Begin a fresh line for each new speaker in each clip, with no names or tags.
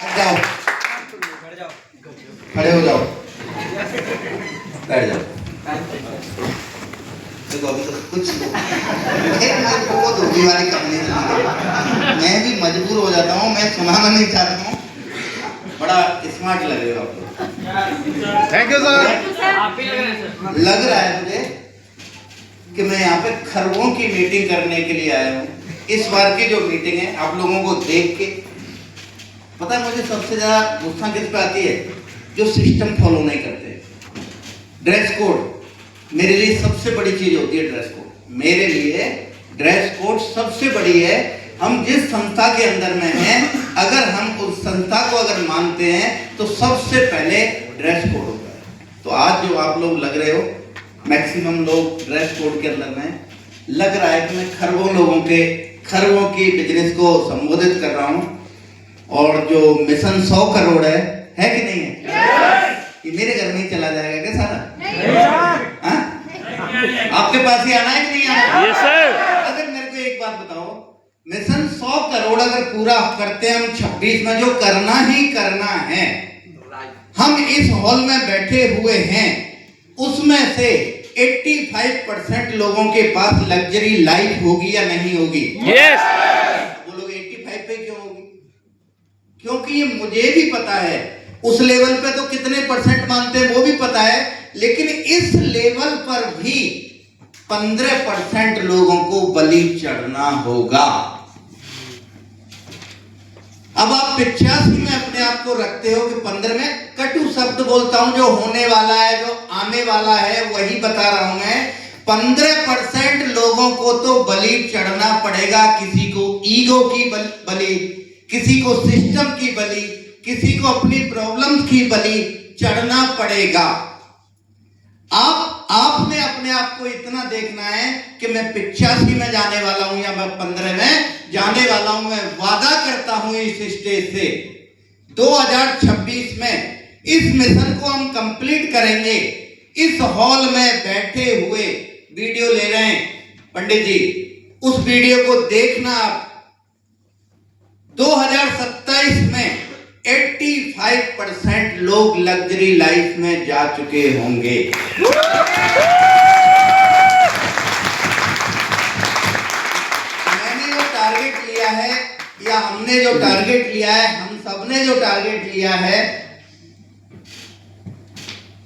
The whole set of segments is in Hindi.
जाओ, खड़े हो जाओ, बैठ जाओ। देखो अभी तो कुछ वो धोबी वाली कहानी मैं भी मजबूर हो जाता हूँ, मैं सुनाना नहीं चाहता हूँ। बड़ा स्मार्ट लग रहे हो आप लोग।
Thank you sir.
लग रहा है मुझे कि मैं यहाँ पे खरगों की मीटिंग करने के लिए आया हूँ। इस बार की जो मीटिंग है आप लोगों को देख के पता है मुझे सबसे ज्यादा गुस्सा किस पे आती है? जो सिस्टम फॉलो नहीं करते। ड्रेस कोड मेरे लिए सबसे बड़ी चीज होती है। ड्रेस कोड मेरे लिए ड्रेस कोड सबसे बड़ी है। हम जिस संस्था के अंदर में हैं, अगर हम उस संस्था को अगर मानते हैं तो सबसे पहले ड्रेस कोड होता है। तो आज जो आप लोग लग रहे हो, मैक्सिमम लोग ड्रेस कोड के अंदर में लग रहा है कि मैं खरगों की बिजनेस को संबोधित कर रहा हूँ। और जो मिशन 100 करोड़ है कि नहीं है? ये मेरे घर में ही चला जाएगा क्या सारा? हाँ? आपके पास ही आना है कि नहीं आना?
Yes sir.
अगर मेरे को एक बात बताओ, मिशन 100 करोड़ अगर पूरा करते हैं हम 26 में, जो करना ही करना है, हम इस हॉल में बैठे हुए हैं, उसमें से 85% लोगों के पास लग्जरी लाइफ होगी या नहीं होगी?
यस।
वो लोग 85 पे क्यों होगी? क्योंकि ये मुझे भी पता है, उस लेवल पे तो कितने परसेंट मानते हैं वो भी पता है, लेकिन इस लेवल पर भी 15% लोगों को बलि चढ़ना होगा। अब आप 85 में अपने आप को रखते हो कि 15 में कटु शब्द बोलता हूं, जो होने वाला है, जो आने वाला है, वही बता रहा हूं मैं। 15% लोगों को तो बलि चढ़ना पड़ेगा। किसी को ईगो की बलि, किसी को सिस्टम की बलि, किसी को अपनी प्रॉब्लम्स की बलि चढ़ना पड़ेगा। आपने अपने आप को इतना देखना है कि मैं 85 में जाने वाला हूं या मैं 15 में जाने वाला हूं। मैं वादा करता हूं इस स्टेज से 2026 में इस मिशन को हम कंप्लीट करेंगे। इस हॉल में बैठे हुए वीडियो ले रहे हैं पंडित जी, उस वीडियो को देखना आप। 2027 में 85% लोग लग्जरी लाइफ में जा चुके होंगे। मैंने जो टारगेट लिया है, या हमने जो टारगेट लिया है, हम सबने जो टारगेट लिया है,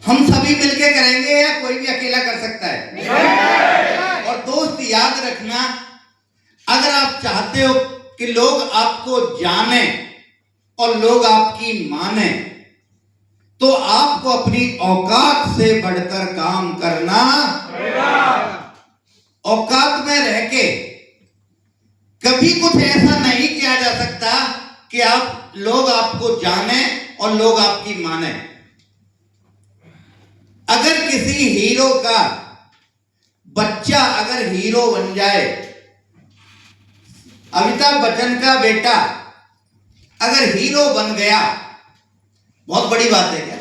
हम सभी मिलके करेंगे या कोई भी अकेला कर सकता है? और दोस्त याद रखना, अगर आप चाहते हो कि लोग आपको जाने और लोग आपकी माने, तो आपको अपनी औकात से बढ़कर काम करना। औकात में रह के कभी कुछ ऐसा नहीं किया जा सकता कि लोग आपको जाने और लोग आपकी माने। अगर किसी हीरो का बच्चा अगर हीरो बन जाए, अमिताभ बच्चन का बेटा अगर हीरो बन गया, बहुत बड़ी बात है क्या?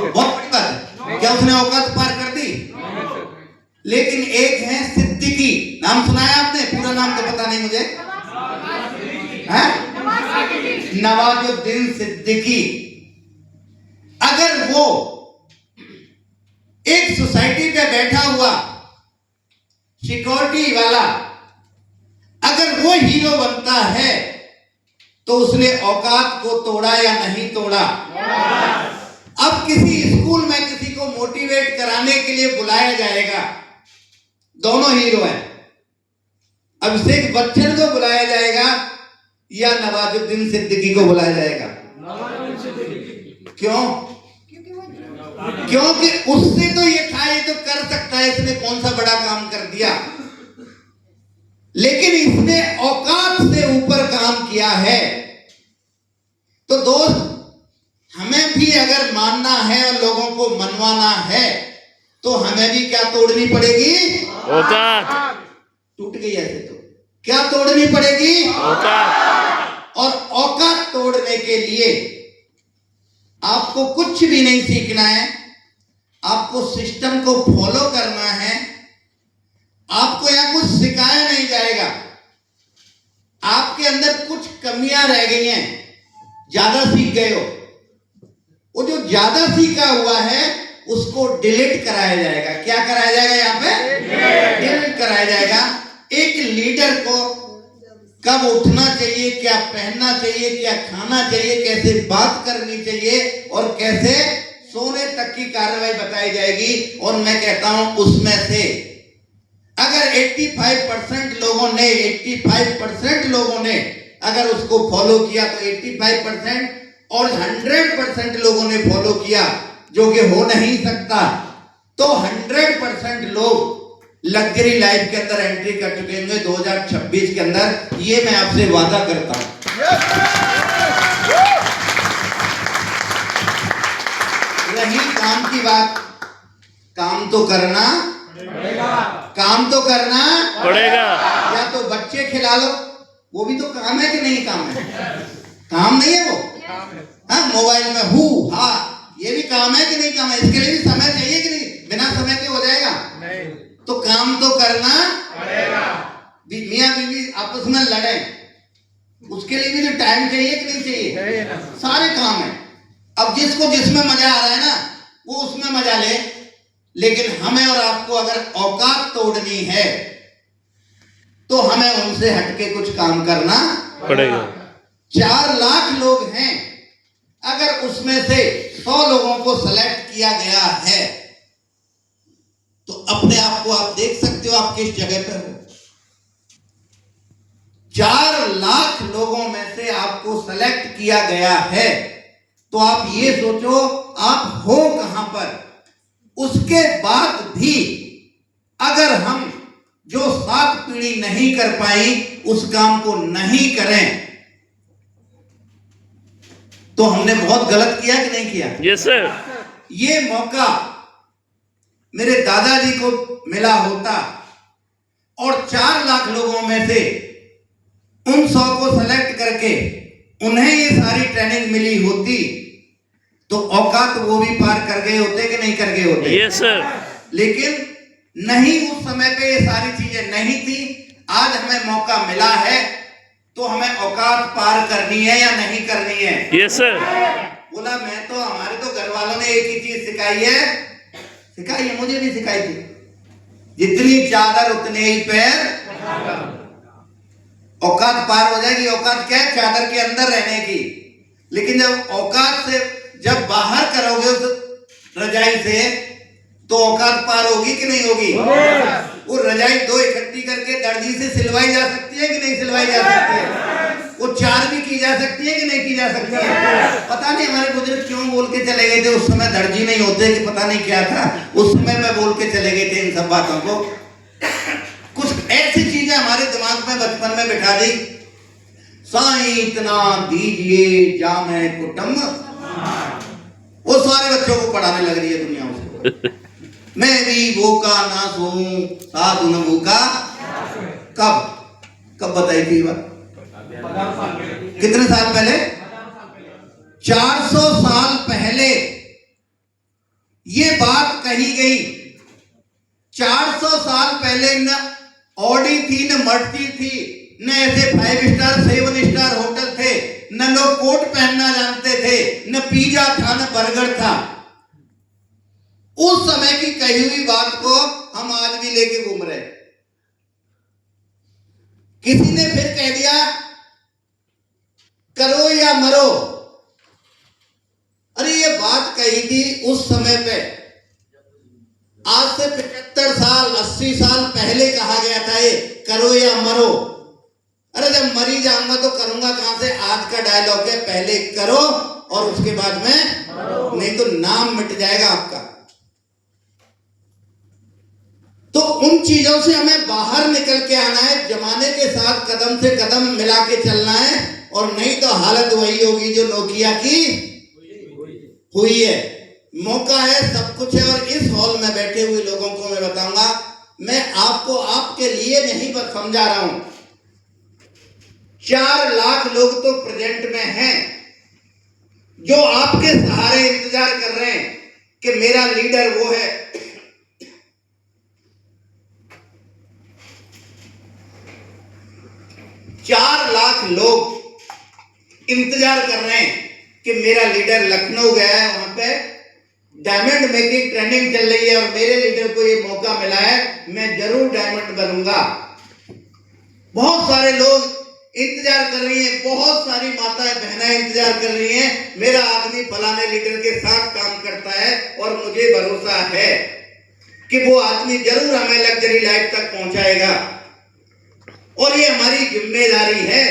बहुत बड़ी बात है क्या? उसने औकात पार कर दी। लेकिन एक है सिद्दीकी, नाम सुना है आपने? पूरा नाम तो पता नहीं मुझे। नवाजुद्दीन सिद्दीकी। अगर वो एक सोसाइटी पे बैठा हुआ सिक्योरिटी वाला अगर वो हीरो बनता है, तो उसने औकात को तोड़ा या नहीं तोड़ा? अब किसी स्कूल में किसी को मोटिवेट कराने के लिए बुलाया जाएगा, दोनों हीरो हैं, अभिषेक बच्चन को बुलाया जाएगा या नवाजुद्दीन सिद्दीकी को बुलाया जाएगा? क्यों? क्योंकि उससे तो ये था, ये तो कर सकता है, इसने कौन सा बड़ा काम कर दिया, लेकिन इसने औकात से ऊपर काम किया है। तो दोस्त, हमें भी अगर मानना है और लोगों को मनवाना है, तो हमें भी क्या तोड़नी पड़ेगी?
औकात।
टूट गई ऐसे तो क्या तोड़नी पड़ेगी?
औकात।
और औकात तोड़ने के लिए आपको कुछ भी नहीं सीखना है, आपको सिस्टम को फॉलो करना है। आपको यहां कुछ सिखाया नहीं जाएगा। आपके अंदर कुछ कमियां रह गई हैं, ज्यादा सीख गए हो, वो जो ज्यादा सीखा हुआ है उसको डिलीट कराया जाएगा। क्या कराया जाएगा? यहाँ पे डिलीट कराया जाएगा। एक लीडर को कब उठना चाहिए, क्या पहनना चाहिए, क्या खाना चाहिए, कैसे बात करनी चाहिए और कैसे सोने तक की कार्रवाई बताई जाएगी। और मैं कहता हूं उसमें से अगर 85% लोगों ने अगर उसको फॉलो किया तो 85% और 100% लोगों ने फॉलो किया, जो कि हो नहीं सकता, तो 100% लोग लग्जरी लाइफ के अंदर एंट्री कर चुके होंगे 2026 के अंदर। ये मैं आपसे वादा करता हूं। रही काम की बात, काम तो करना पड़ेगा, काम तो करना
पड़ेगा।
या तो बच्चे खिला लो, वो भी तो काम है कि नहीं? काम है, काम नहीं है वो? हाँ, मोबाइल में हा, ये भी काम है कि नहीं? काम है। इसके लिए भी समय चाहिए कि नहीं? बिना समय के हो जाएगा? नहीं। तो काम तो करना पड़ेगा। मियां बीवी आपस में लड़े, उसके लिए भी तो टाइम चाहिए कि नहीं चाहिए? सारे काम है। अब जिसको जिसमें मजा आ रहा है ना, वो उसमें मजा ले, लेकिन हमें और आपको अगर औकात तोड़नी है तो हमें उनसे हटके कुछ काम करना
पड़ेगा।
4 लाख लोग हैं, अगर उसमें से 100 लोगों को सेलेक्ट किया गया है तो अपने आप को आप देख सकते हो आप किस जगह पर हो। 4 लाख लोगों में से आपको सेलेक्ट किया गया है, तो आप ये सोचो आप हो कहां पर। उसके बाद भी अगर हम जो 7 पीढ़ी नहीं कर पाई, उस काम को नहीं करें, तो हमने बहुत गलत किया कि नहीं किया?
Yes sir.
ये मौका मेरे दादाजी को मिला होता और 4 लाख लोगों में से उन 100 को सेलेक्ट करके उन्हें ये सारी ट्रेनिंग मिली होती, तो औकात वो भी पार कर गए होते कि नहीं कर गए होते?
Yes sir.
लेकिन नहीं, उस समय पे ये सारी चीजें नहीं थी। आज हमें मौका मिला है तो हमें औकात पार करनी है या नहीं करनी है?
Yes sir.
बोला मैं तो, हमारे तो घर वालों ने एक ही चीज सिखाई है, मुझे भी सिखाई थी, जितनी चादर उतने ही पैर। औकात पार हो जाएगी। औकात क्या है? चादर के अंदर रहने की। लेकिन जब औकात से जब बाहर करोगे उस रजाई से, तो औकात पार होगी कि नहीं होगी? वो रजाई 2 इकट्ठी करके दर्जी से सिलवाई जा सकती है कि नहीं सिलवाई जा सकती है? वो 4 भी की जा सकती है कि नहीं की जा सकती है? पता नहीं हमारे बुजुर्ग क्यों बोल के चले गए थे। उस समय दर्जी नहीं होते कि पता नहीं क्या था, उस समय में बोल के चले गए थे इन सब बातों को। कुछ ऐसी चीजें हमारे दिमाग में बचपन में बिठा दी, साईं इतना दीजिए जामे कुटुंब, वो सारे बच्चों को पढ़ाने लग रही है दुनिया में। मैं भी भूखा ना सोऊं साधु न भूखा। कब बताई थी बात? कितने साल पहले? 400 साल पहले ये बात कही गई। 400 साल पहले न ऑडी थी, न मर्सी थी, न ऐसे 5 स्टार 7 स्टार होटल थे, न लोग कोट पहनना जानते थे, न पिज्जा था, न बर्गर था। उस समय की कही हुई बात को हम आज भी लेके घूम रहे हैं। किसी ने फिर कह दिया करो या मरो। अरे ये बात कही थी उस समय पे, आज से 75 साल 80 साल पहले कहा गया था ये करो या मरो। अरे जब मरी जाऊंगा तो करूंगा कहां से? आज का डायलॉग है पहले करो और उसके बाद में नहीं तो नाम मिट जाएगा आपका। तो उन चीजों से हमें बाहर निकल के आना है, जमाने के साथ कदम से कदम मिला के चलना है, और नहीं तो हालत वही होगी जो नोकिया की हुई है। मौका है, सब कुछ है, और इस हॉल में बैठे हुए लोगों को मैं बताऊंगा, मैं आपको आपके लिए नहीं बस समझा रहा हूं। 4 लाख लोग तो प्रेजेंट में हैं जो आपके सहारे इंतजार कर रहे हैं कि मेरा लीडर वो है। 4 लाख लोग इंतजार कर रहे हैं कि मेरा लीडर लखनऊ गया है, वहां पे डायमंड मेकिंग ट्रेनिंग चल रही है और मेरे लीडर को ये मौका मिला है, मैं जरूर डायमंड बनूंगा। बहुत सारे लोग इंतजार कर रही हैं, बहुत सारी माताएं बहनें इंतजार कर रही हैं, मेरा आदमी फलाने लीडर के साथ काम करता है और मुझे भरोसा है कि वो आदमी जरूर हमें लग्जरी लाइफ तक पहुंचाएगा और ये हमारी जिम्मेदारी है।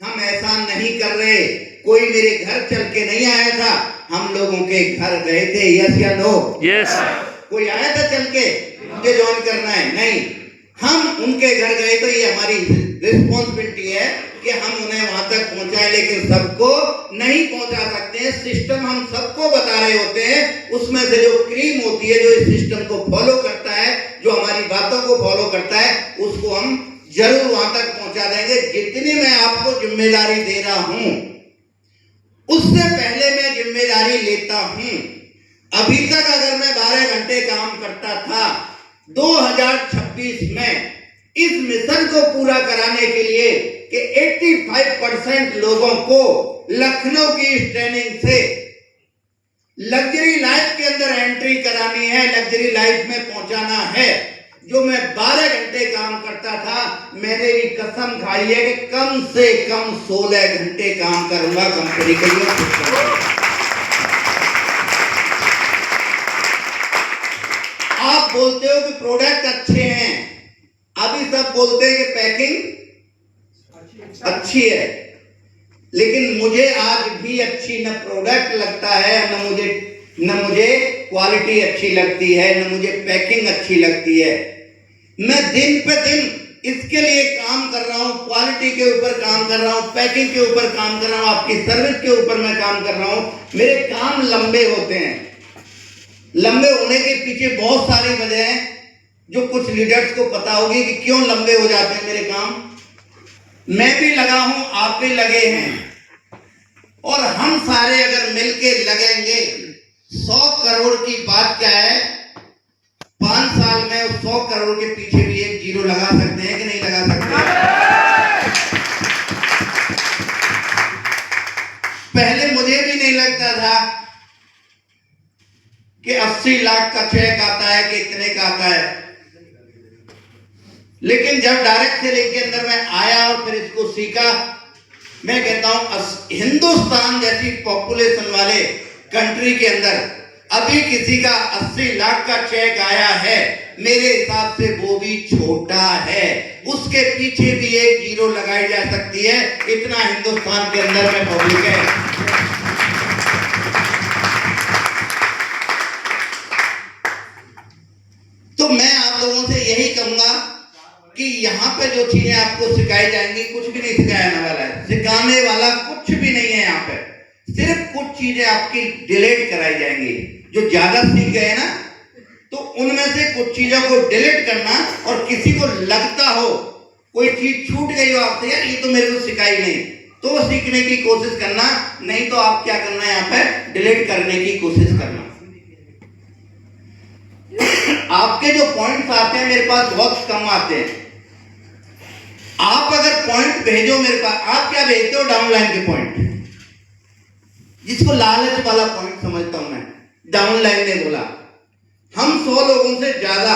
हम ऐसा नहीं कर रहे, कोई मेरे घर चल के नहीं आया था, हम लोगों के घर गए थे, यस या नो?
यस।
कोई आया था चल के मुझे ज्वाइन करना है? नहीं, हम उनके घर गए तो ये हमारी रिस्पॉन्सिबिलिटी है कि हम उन्हें वहां तक पहुंचाएं, लेकिन सबको नहीं पहुंचा सकते हैं। सिस्टम हम सबको बता रहे होते हैं, उसमें से जो क्रीम होती है, जो इस सिस्टम को फॉलो करता है, जो हमारी बातों को फॉलो करता है, उसको हम जरूर वहां तक पहुंचा देंगे। जितनी मैं आपको जिम्मेदारी दे रहा हूं, उससे पहले मैं जिम्मेदारी लेता हूं। अभी तक अगर मैं 12 घंटे काम करता था, 2026 में इस मिशन को पूरा कराने के लिए कि 85% लोगों को लखनऊ की इस ट्रेनिंग से लग्जरी लाइफ के अंदर एंट्री करानी है, लग्जरी लाइफ में पहुंचाना है। जो मैं 12 घंटे काम करता था, मैंने भी कसम खाई है कि कम से कम 16 घंटे काम करूंगा कंपनी के लिए। आप बोलते हो कि प्रोडक्ट अच्छे हैं, अभी सब बोलते हैं कि पैकिंग अच्छी है, लेकिन मुझे आज भी अच्छी न प्रोडक्ट लगता है, न मुझे क्वालिटी अच्छी लगती है, न मुझे पैकिंग अच्छी लगती है। मैं दिन पे दिन इसके लिए काम कर रहा हूं, क्वालिटी के ऊपर काम कर रहा हूं, पैकिंग के ऊपर काम कर रहा हूं, आपकी सर्विस के ऊपर मैं काम कर रहा हूं। मेरे काम लंबे होते हैं। लंबे होने के पीछे बहुत सारी वजह है, जो कुछ लीडर्स को पता होगी कि क्यों लंबे हो जाते हैं मेरे काम। मैं भी लगा हूं, आप भी लगे हैं, और हम सारे अगर मिलके लगेंगे, 100 करोड़ की बात क्या है, 5 साल में 100 करोड़ के पीछे भी एक जीरो लगा सकते हैं कि नहीं लगा सकते? पहले मुझे भी नहीं लगता था कि 80 लाख का चेक आता है कि इतने का आता है, लेकिन जब डायरेक्ट सेलिंग के अंदर मैं आया और फिर इसको सीखा, मैं कहता हूं हिंदुस्तान जैसी पॉपुलेशन वाले कंट्री के अंदर अभी किसी का 80 लाख का चेक आया है, मेरे हिसाब से वो भी छोटा है, उसके पीछे भी एक जीरो लगाई जा सकती है। इतना हिंदुस्तान के अंदर में पब्लिक है। तो मैं आप लोगों से यही कहूंगा कि यहाँ पे जो चीजें आपको सिखाई जाएंगी, कुछ भी नहीं सिखाने वाला है, सिखाने वाला कुछ भी नहीं है। यहाँ पे सिर्फ कुछ चीजें आपकी डिलीट कराई जाएंगी। जो ज्यादा सीख गए ना, तो उनमें से कुछ चीजों को डिलीट करना, और किसी को लगता हो कोई चीज छूट गई हो आपसे, यार ये तो मेरे को सिखाई नहीं, तो वो सीखने की कोशिश करना, नहीं तो आप क्या करना है, यहाँ पे डिलीट करने की कोशिश करना। आपके जो पॉइंट्स आते हैं मेरे पास बहुत कम आते हैं। आप अगर पॉइंट भेजो मेरे पास, आप क्या भेजते हो? डाउनलाइन के पॉइंट, जिसको लालच वाला पॉइंट समझता हूं मैं। डाउनलाइन ने बोला हम 100 लोगों से ज्यादा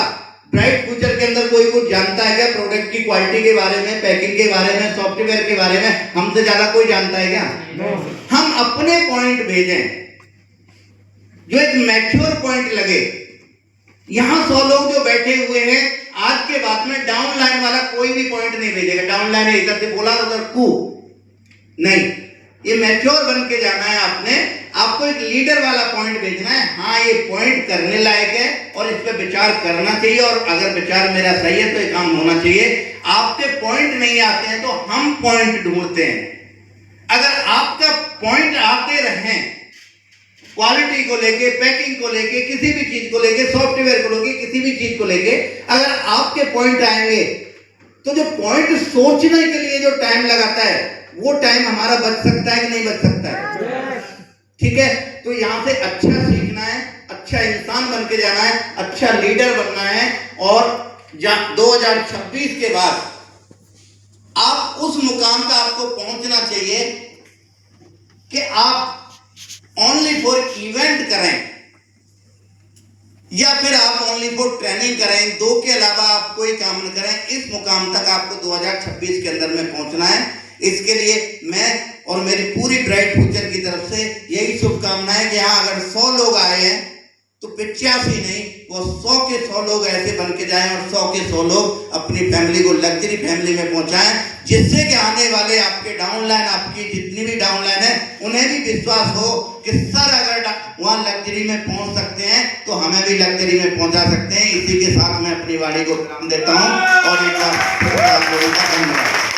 ब्राइट फ्यूचर के अंदर कोई कुछ जानता है क्या? प्रोडक्ट की क्वालिटी के बारे में, पैकिंग के बारे में, सॉफ्टवेयर के बारे में हमसे ज्यादा कोई जानता है क्या? हम अपने पॉइंट भेजें जो एक मैच्योर पॉइंट लगे। यहां 100 लोग जो बैठे हुए हैं, आज के बाद में डाउनलाइन वाला कोई भी पॉइंट नहीं भेजेगा। डाउनलाइन इधर से बोला उधर कू नहीं, ये मैच्योर बन के जाना है। आपको एक लीडर वाला पॉइंट भेजना है। हाँ, ये पॉइंट करने लायक है और इस पर विचार करना चाहिए, और अगर विचार मेरा सही है तो ये काम होना चाहिए। आपके पॉइंट नहीं आते हैं तो हम पॉइंट ढूंढते हैं। अगर आपका पॉइंट आते रहें, क्वालिटी को लेके, पैकिंग को लेके, किसी भी चीज को लेके, सॉफ्टवेयर को लेके, किसी भी चीज को लेके अगर आपके पॉइंट आएंगे, तो जो पॉइंट सोचने के लिए जो टाइम लगाता है, वो टाइम हमारा बच सकता है कि नहीं बच सकता है? ठीक है, तो यहां से अच्छा सीखना है, अच्छा इंसान बन के जाना है, अच्छा लीडर बनना है, और 2026 के बाद आप उस मुकाम पे आपको पहुंचना चाहिए कि आप ओनली फॉर इवेंट करें या फिर आप ओनली फॉर ट्रेनिंग करें, दो के अलावा आप कोई काम न करें, इस मुकाम तक आपको 2026 के अंदर में पहुंचना है। इसके लिए मैं और मेरी पूरी ब्राइट फ्यूचर की तरफ से यही शुभकामनाएं कि यहाँ अगर 100 लोग आए हैं तो 85 नहीं, वो 100 के 100 लोग ऐसे बन के जाएं और 100 के 100 लोग अपनी फैमिली को लग्जरी फैमिली में पहुंचाएं, जिससे कि आने वाले आपके डाउनलाइन, आपकी जितनी भी डाउनलाइन है, उन्हें भी विश्वास हो कि सर अगर वहाँ लग्जरी में पहुंच सकते हैं तो हमें भी लग्जरी में पहुंचा सकते हैं। इसी के साथ मैं अपनी वाणी को विराम देता हूँ और एक बार आप लोगों का धन्यवाद।